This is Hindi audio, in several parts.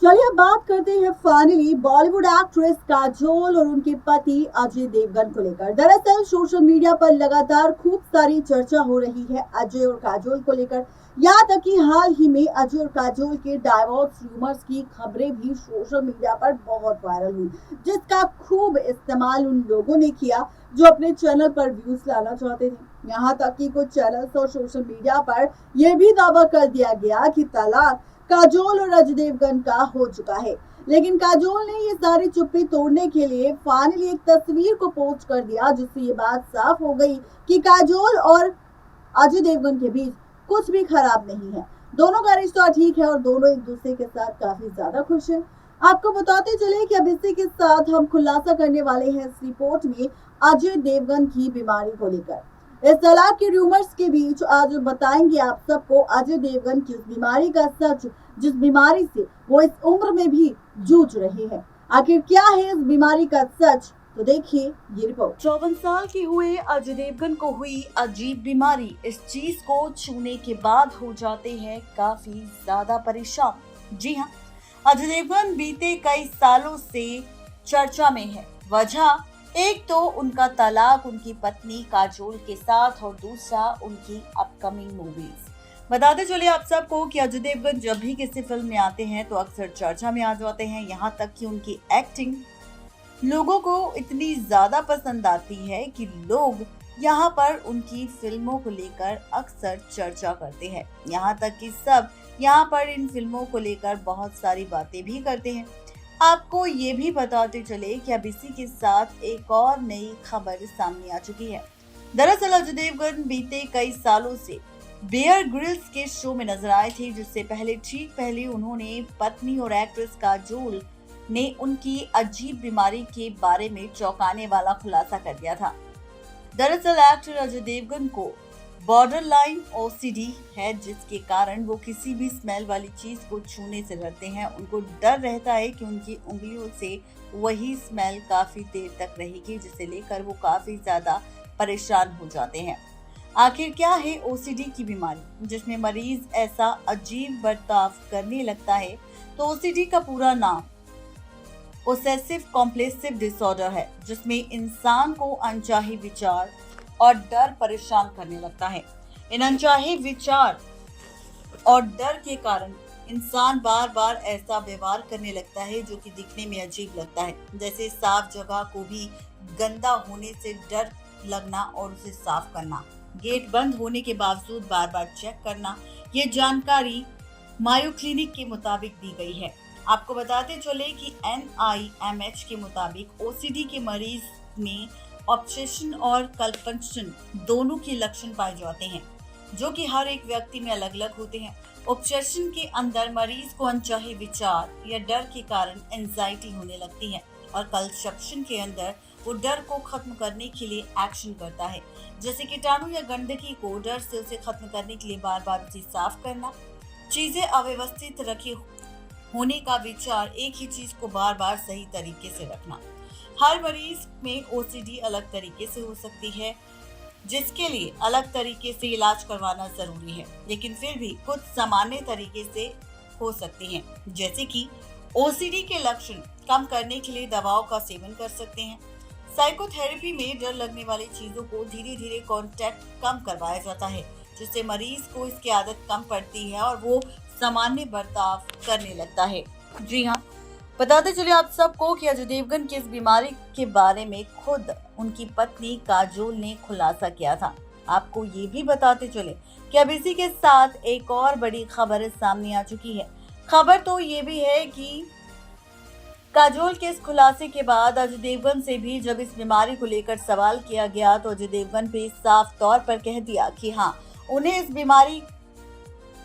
चलिए अब बात करते हैं फाइनली बॉलीवुड एक्ट्रेस काजोल और उनके पति अजय देवगन को लेकर। दरअसल सोशल मीडिया पर लगातार खूब सारी चर्चा हो रही है अजय और काजोल को लेकर। यहाँ तक कि हाल ही में अजय और काजोल के डाइवोर्स रूमर्स की खबरें भी सोशल मीडिया पर बहुत वायरल हुई, जिसका खूब इस्तेमाल उन लोगों ने किया जो अपने चैनल पर व्यूज लाना चाहते थे। यहाँ तक कि कुछ चैनल्स और सोशल मीडिया पर यह भी दावा कर दिया गया कि तलाक काजोल और अजय देवगन का हो चुका है। लेकिन काजोल ने ये सारी चुप्पी तोड़ने के लिए फाइनली एक तस्वीर को पोस्ट कर दिया, जिससे ये बात साफ हो गई कि काजोल और अजय देवगन के बीच कुछ भी खराब नहीं है। दोनों का रिश्ता ठीक है और दोनों एक दूसरे के साथ काफी ज्यादा खुश हैं। आपको बताते चले कि अब इसी के साथ हम खुलासा करने वाले हैं इस रिपोर्ट में अजय देवगन की बीमारी को लेकर। इस तलाक के रूमर्स के बीच आज बताएंगे आप सबको अजय देवगन की उस बीमारी का सच, जिस बीमारी से वो इस उम्र में भी जूझ रहे हैं। आखिर क्या है इस बीमारी का सच, तो देखिए ये रिपोर्ट। 54 साल के हुए अजय देवगन को हुई अजीब बीमारी। इस चीज को छूने के बाद हो जाते हैं काफी ज्यादा परेशान। जी हाँ, अजय देवगन बीते कई सालों से चर्चा में है। वजह एक तो उनका तलाक उनकी पत्नी काजोल के साथ और दूसरा उनकी अपकमिंग मूवीज। बताते चलिए आप सबको कि अजय देवगन जब भी किसी फिल्म में आते हैं तो अक्सर चर्चा में आ जाते हैं। यहाँ तक कि उनकी एक्टिंग लोगों को इतनी ज्यादा पसंद आती है कि लोग यहाँ पर उनकी फिल्मों को लेकर अक्सर चर्चा करते हैं। यहाँ तक कि सब यहाँ पर इन फिल्मों को लेकर बहुत सारी बातें भी करते हैं। आपको ये भी बताते चले कि अब इसी के साथ एक और नई खबर सामने आ चुकी है। दरअसल अजय देवगन बीते कई सालों से बेयर ग्रिल्स के शो में नजर आए थे, जिससे ठीक पहले उन्होंने पत्नी और एक्ट्रेस काजोल ने उनकी अजीब बीमारी के बारे में चौंकाने वाला खुलासा कर दिया था। दरअसल एक्टर अजय देवगन को बॉर्डर लाइन ओसीडी है, जिसके कारण वो किसी भी स्मेल वाली चीज को छूने से डरते हैं। उनको डर रहता है कि उनकी उंगलियों से वही स्मेल काफी देर तक रहेगी, जिसे लेकर वो काफी ज्यादा परेशान हो जाते हैं। आखिर क्या है ओसीडी की बीमारी, जिसमें मरीज ऐसा अजीब बर्ताव करने लगता है? तो ओसीडी का पूरा नाम ओसेसिव कॉम्पल्सिव डिसऑर्डर है, जिसमें इंसान को अनचाहे विचार और डर परेशान करने लगता है। इन अनचाहे विचार और डर के कारण इंसान बार बार ऐसा व्यवहार करने लगता है जो कि दिखने में अजीब लगता है, जैसे साफ जगह को भी गंदा होने से डर लगना और उसे साफ करना, गेट बंद होने के बावजूद बार बार चेक करना। ये जानकारी मायो क्लिनिक के मुताबिक दी गई है। आपको बताते चले कि NIMH के मुताबिक ओसीडी के मरीज में ऑब्सेशन और कंपल्शन दोनों के लक्षण पाए जाते हैं, जो कि हर एक व्यक्ति में अलग अलग होते हैं। ऑब्सेशन के अंदर मरीज को अनचाहे विचार या डर के कारण एंजाइटी होने लगती है, और कंपल्शन के अंदर वो डर को खत्म करने के लिए एक्शन करता है, जैसे कीटाणु या गंदगी को डर से उसे खत्म करने के लिए बार बार उसे साफ करना, चीजें अव्यवस्थित रखे होने का विचार, एक ही चीज को बार बार सही तरीके से रखना। हर मरीज में ओसीडी अलग तरीके से हो सकती है, जिसके लिए अलग तरीके से इलाज करवाना जरूरी है, लेकिन फिर भी कुछ सामान्य तरीके से हो सकती हैं, जैसे कि ओसीडी के लक्षण कम करने के लिए दवाओं का सेवन कर सकते हैं। साइकोथेरेपी में डर लगने वाली चीजों को धीरे धीरे कांटेक्ट कम करवाया जाता है, जिससे मरीज को इसकी आदत कम पड़ती है और वो सामान्य बर्ताव करने लगता है। जी हाँ, बताते चलिए आप सबको कि अजय देवगन की इस बीमारी के बारे में खुद उनकी पत्नी काजोल ने खुलासा किया था। आपको ये भी बताते चले कि अब इसी के साथ एक और बड़ी खबर सामने आ चुकी है। खबर तो ये भी है कि काजोल के इस खुलासे के बाद अजय देवगन से भी जब इस बीमारी को लेकर सवाल किया गया, तो अजय देवगन भी साफ तौर पर कह दिया कि हाँ, उन्हें इस बीमारी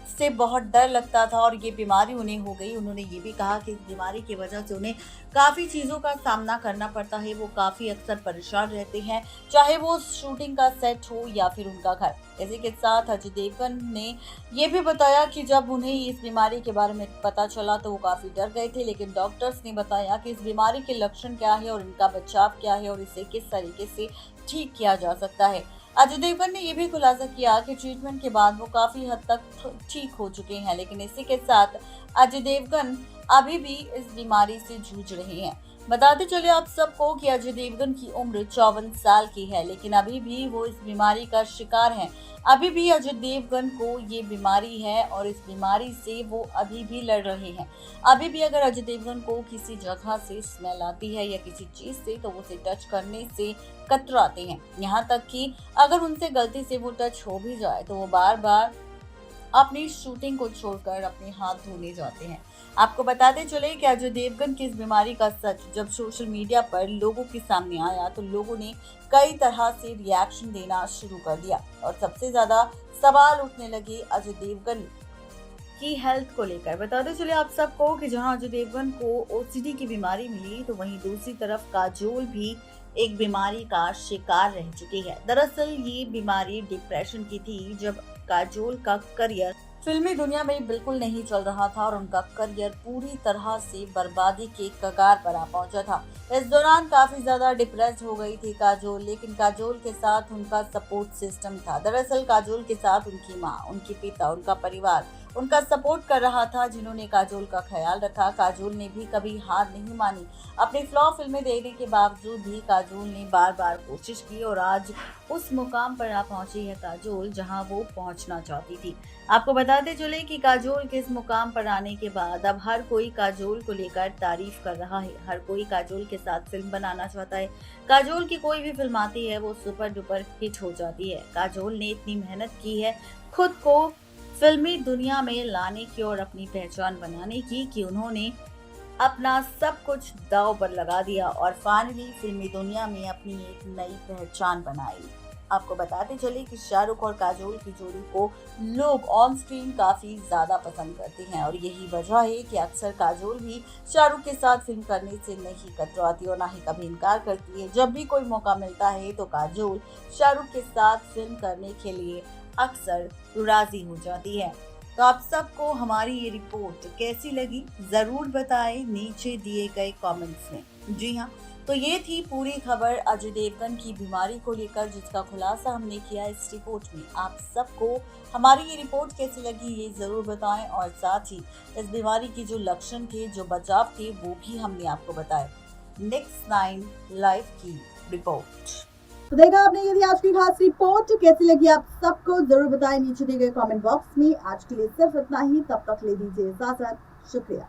से बहुत डर लगता था और ये बीमारी उन्हें हो गई। उन्होंने ये भी कहा कि इस बीमारी की वजह से उन्हें काफ़ी चीज़ों का सामना करना पड़ता है, वो काफ़ी अक्सर परेशान रहते हैं, चाहे वो शूटिंग का सेट हो या फिर उनका घर। इसी के साथ अजय देवगन ने ये भी बताया कि जब उन्हें इस बीमारी के बारे में पता चला तो वो काफ़ी डर गए थे, लेकिन डॉक्टर्स ने बताया कि इस बीमारी के लक्षण क्या है और इनका बचाव क्या है और इसे किस तरीके से ठीक किया जा सकता है। अजय देवगन ने यह भी खुलासा किया कि ट्रीटमेंट के बाद वो काफी हद तक ठीक हो चुके हैं, लेकिन इसी के साथ अजय देवगन अभी भी इस बीमारी से जूझ रहे हैं। बताते चले आप सबको कि अजय देवगन की उम्र 54 साल की है, लेकिन अभी भी वो इस बीमारी का शिकार हैं। अभी भी अजय देवगन को ये बीमारी है और इस बीमारी से वो अभी भी लड़ रहे हैं। अभी भी अगर अजय देवगन को किसी जगह से स्मेल आती है या किसी चीज से, तो वो उसे टच करने से कतराते हैं। यहाँ तक कि अगर उनसे गलती से वो टच हो भी जाए तो वो बार बार अपनी शूटिंग को छोड़कर अपने हाथ धोने जाते हैं। आपको बताते चले कि अजय देवगन की इस बीमारी का सच जब सोशल मीडिया पर लोगों के सामने आया तो लोगों ने कई तरह से रिएक्शन देना शुरू कर दिया और सबसे ज्यादा सवाल उठने लगे अजय देवगन की हेल्थ को लेकर। बताते चले आप सबको कि जहां अजय देवगन को ओसीडी की बीमारी मिली, तो वहीं दूसरी तरफ काजोल भी एक बीमारी का शिकार रह चुकी है। दरअसल ये बीमारी डिप्रेशन की थी, जब काजोल का करियर फिल्मी दुनिया में बिल्कुल नहीं चल रहा था और उनका करियर पूरी तरह से बर्बादी के कगार पर आ पहुंचा था। इस दौरान काफी ज्यादा डिप्रेस्ड हो गई थी काजोल, लेकिन काजोल के साथ उनका सपोर्ट सिस्टम था। दरअसल काजोल के साथ उनकी माँ, उनके पिता, उनका परिवार उनका सपोर्ट कर रहा था, जिन्होंने काजोल का ख्याल रखा। काजोल ने भी कभी हार नहीं मानी। अपनी फ्लॉप फिल्में देने के बावजूद भी काजोल ने बार बार कोशिश की और आज उस मुकाम पर आ पहुंची है काजोल जहां वो पहुंचना चाहती थी। आपको बताते चले कि काजोल के इस मुकाम पर आने के बाद अब हर कोई काजोल को लेकर तारीफ कर रहा है। हर कोई काजोल के साथ फिल्म बनाना चाहता है। काजोल की कोई भी फिल्म आती है वो सुपर डुपर हिट हो जाती है। काजोल ने इतनी मेहनत की है खुद को फिल्मी दुनिया में लाने की और अपनी पहचान बनाने की कि उन्होंने अपना सब कुछ दांव पर लगा दिया और फाइनली फिल्मी दुनिया में अपनी एक नई पहचान बनाई। आपको बताते चले कि शाहरुख और काजोल की जोड़ी को लोग ऑन स्क्रीन काफी ज्यादा पसंद करते हैं और यही वजह है कि अक्सर काजोल भी शाहरुख के साथ फिल्म करने से नहीं कतराती और ना ही कभी इनकार करती है। जब भी कोई मौका मिलता है तो काजोल शाहरुख के साथ फिल्म करने के लिए अक्सर राजी हो जाती है। तो आप सबको हमारी ये रिपोर्ट कैसी लगी जरूर बताएं नीचे दिए गए कमेंट्स में। जी हाँ, तो ये थी पूरी खबर अजय देवगन की बीमारी को लेकर, जिसका खुलासा हमने किया इस रिपोर्ट में। आप सबको हमारी ये रिपोर्ट कैसी लगी ये जरूर बताएं और साथ ही इस बीमारी के जो लक्षण थे, जो बचाव थे, वो भी हमने आपको बताए। नेक्स्ट 9 लाइव की रिपोर्ट। तो देखा आपने, यदि आज की खास रिपोर्ट कैसी लगी आप सबको जरूर बताएं नीचे दिए गए कमेंट बॉक्स में। आज के लिए सिर्फ इतना ही, तब तक ले दीजिए इजाजत। शुक्रिया।